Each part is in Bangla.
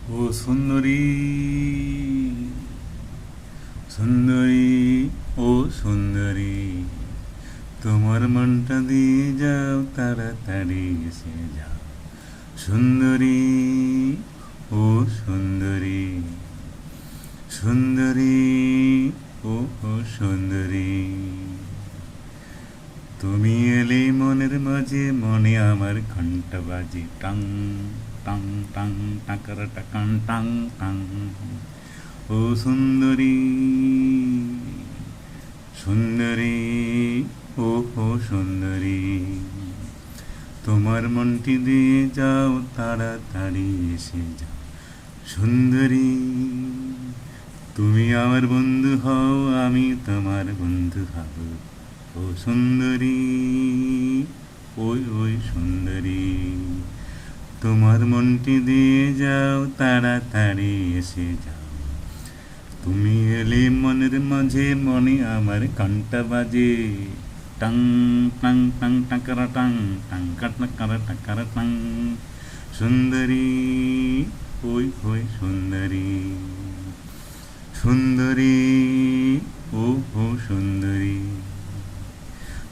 ও সুন্দরী, সুন্দরী, ও সুন্দরী, তোমার মনটা দিয়ে যাও, তাড়াতাড়ি এসে যাও। সুন্দরী, ও সুন্দরী, সুন্দরী, ও ও সুন্দরী, তুমি এলে মনের মাঝে, মনে আমার ঘন্টা বাজে টাং টাং টাং টাকার টাকান টাং টাং। ও সুন্দরী, সুন্দরী, ও ও সুন্দরী, তোমার মনটি দিয়ে যাও, তাড়াতাড়ি এসে যাও। সুন্দরী, তুমি আমার বন্ধু হও, আমি তোমার বন্ধু হব। ও সুন্দরী, ওই ওই সুন্দরী, তোমার মনটি দিয়ে যাও, তাড়াতাড়ি এসে যাও। তুমি এলে মনের মাঝে, মনে আমার ঘন্টা বাজে টাং টাং টাং টাকারা টাং টাং টাকারা টাকারা টাং। সুন্দরী, ওই ওই সুন্দরী, সুন্দরী, ও ও সুন্দরী,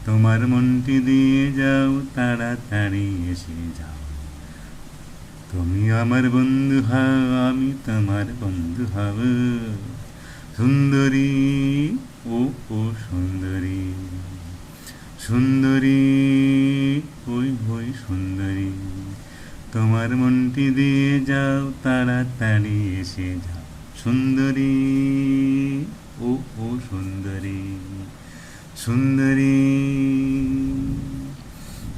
তোমার মনটি দিয়ে যাও, তাড়াতাড়ি এসে যাও। তুমি আমার বন্ধু হও, আমি তোমার বন্ধু হব। সুন্দরী, ও ও সুন্দরী, সুন্দরী, ওই ওই সুন্দরী, তোমার মনটি দিয়ে যাও, তাড়াতাড়ি এসে যাও। সুন্দরী, ও ও সুন্দরী, সুন্দরী,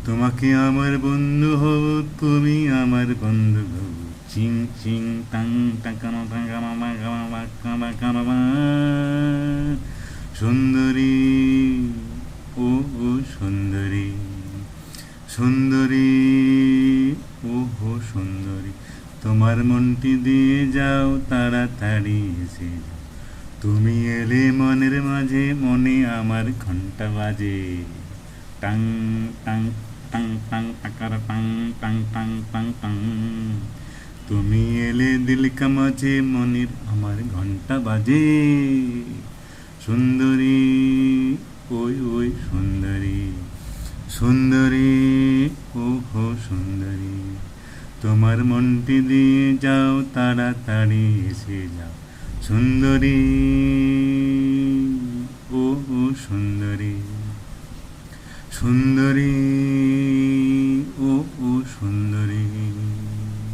তোমাকে আমার বন্ধু হব, তুমি আমার বন্ধু হব। চিং চিং টাং টাকানো টাকানো বাঁকানো বাঁকানো বাঁকানো বা। সুন্দরী, ও ও সুন্দরী, সুন্দরী, ও ও সুন্দরী, তোমার মনটি দিয়ে যাও, তাড়াতাড়ি এসে যাও। তুমি এলে মনের মাঝে, মনে আমার ঘন্টা বাজে টাং টাং টাং টাং টাকার টাং টাং টাং টাং টাং। তুমি এলে দিল কামাচে, মনের আমার ঘন্টা বাজে। সুন্দরী, ওই ওই সুন্দরী, সুন্দরী, ও হো সুন্দরী, তোমার মনটি দিয়ে যাও, তাড়াতাড়ি এসে যাও। সুন্দরী, ও ও সুন্দরী, সুন্দরী, ও ও সুন্দরী।